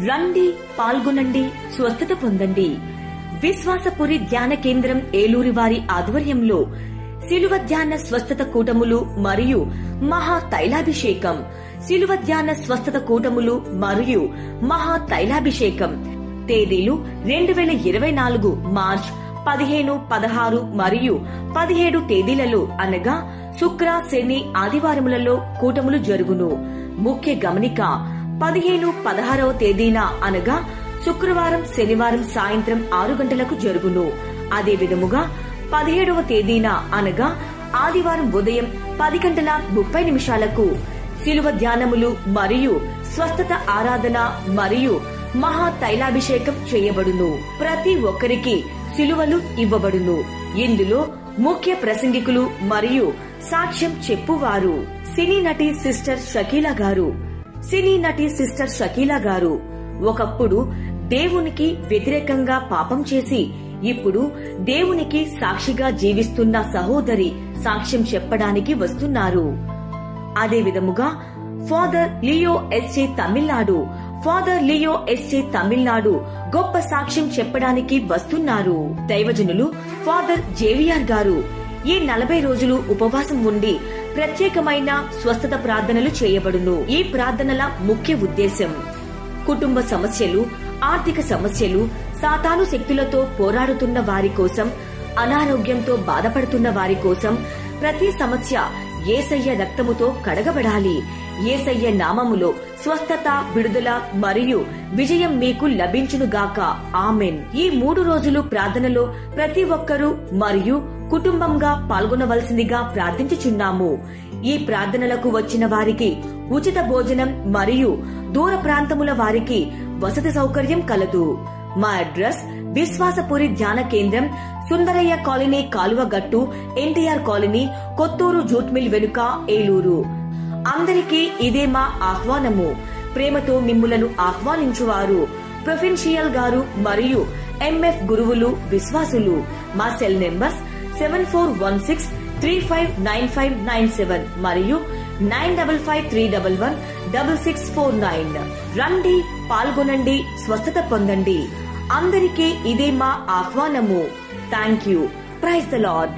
రండి, పాల్గొనండి, స్వస్థత పొందండి. విశ్వాసపురి ధ్యాన కేంద్రం ఏలూరి వారి ఆధ్వర్యంలో శిలువ ధ్యాన స్వస్థత కూటములు మరియు మహా తైలాభిషేకం. శిలువ ధ్యాన స్వస్థత కూటములు మరియు మహా తైలాభిషేకం తేదీలు 2024 మార్చ్ 15, 16 మరియు 17 తేదీలలో అనగా శుక్ర, శని, ఆదివారములలో కూటములు జరుగును. ముఖ్య గమనిక: 15, 16వ తేదీన అనగా శుక్రవారం, శనివారం సాయంత్రం 6 గంటలకు జరుగును. అదే విధముగా 17వ తేదీన అనగా ఆదివారం ఉదయం 10 గంటల 30 నిమిషాలకు శిలువ ధ్యానములు మరియు స్వస్థత ఆరాధన మరియు మహా తైలాభిషేకం చేయబడును. ప్రతి ఒక్కరికి శిలువలు ఇవ్వబడును. ఇందులో ముఖ్య ప్రసంగికులు మరియు సాక్ష్యం చెప్పువారు సినీ నటి సిస్టర్ షకీలా గారు. సినీ నటి సిస్టర్ షకీలా గారు ఒకప్పుడు దేవునికి వ్యతిరేకంగా పాపం చేసి ఇప్పుడు దేవునికి సాక్షిగా జీవిస్తున్న సహోదరి సాక్ష్యం చెప్పడానికి వస్తున్నారు. అదే విధముగా father Leo SJ Tamil Nadu, father Leo SJ Tamil Nadu గొప్ప సాక్ష్యం చెప్పడానికి వస్తున్నారు. దైవజనులు ఫాదర్ జేవిఆర్ గారు ఈ 40 రోజులు ఉపవాసం ఉండి ప్రత్యేకమైన స్వస్థత ప్రార్థనలు చేయబడును. ఈ ప్రార్థనల ముఖ్య ఉద్దేశం కుటుంబ సమస్యలు, ఆర్థిక సమస్యలు, సాతాను శక్తులతో పోరాడుతున్న వారి కోసం, అనారోగ్యంతో బాధపడుతున్న వారి కోసం ప్రతి సమస్య యేసయ్య రక్తముతో కడగబడాలి. యేసయ్య నామములో స్వస్థత, విడుదల మరియు విజయం మీకు లభించునుగాక. ఆమెన్. ఈ 3 రోజులు ప్రార్థనలో ప్రతి ఒక్కరూ మరియు కుటుంబంగా పాల్గొనవలసిందిగా ప్రార్థించుచున్నాము. ఈ ప్రార్థనలకు వచ్చిన వారికి ఉచిత భోజనం మరియు దూర ప్రాంతముల వారికి వసతి సౌకర్యం కలదు. మా అడ్రస్ విశ్వాసపురి ధ్యాన కేంద్రం, సుందరయ్య కాలనీ, కాలువగట్టు, NTR colony, Kothuru jute mill వెనుక, ఏలూరు. అందరికీ ఇదే మా ఆహ్వానము. ప్రేమతో మిమ్ములను ఆహ్వానించువారు ప్రొఫెన్షియల్ గారు మరియు ఎంఎఫ్ గురువులు, విశ్వాసులు. మా సెల్ నెంబర్స్ 7416359597 మరియు 9553116649. రండి, పాల్గొనండి, స్వస్థత పొందండి. అందరికీ ఇదే మా ఆహ్వానము. Thank you. Praise the lord.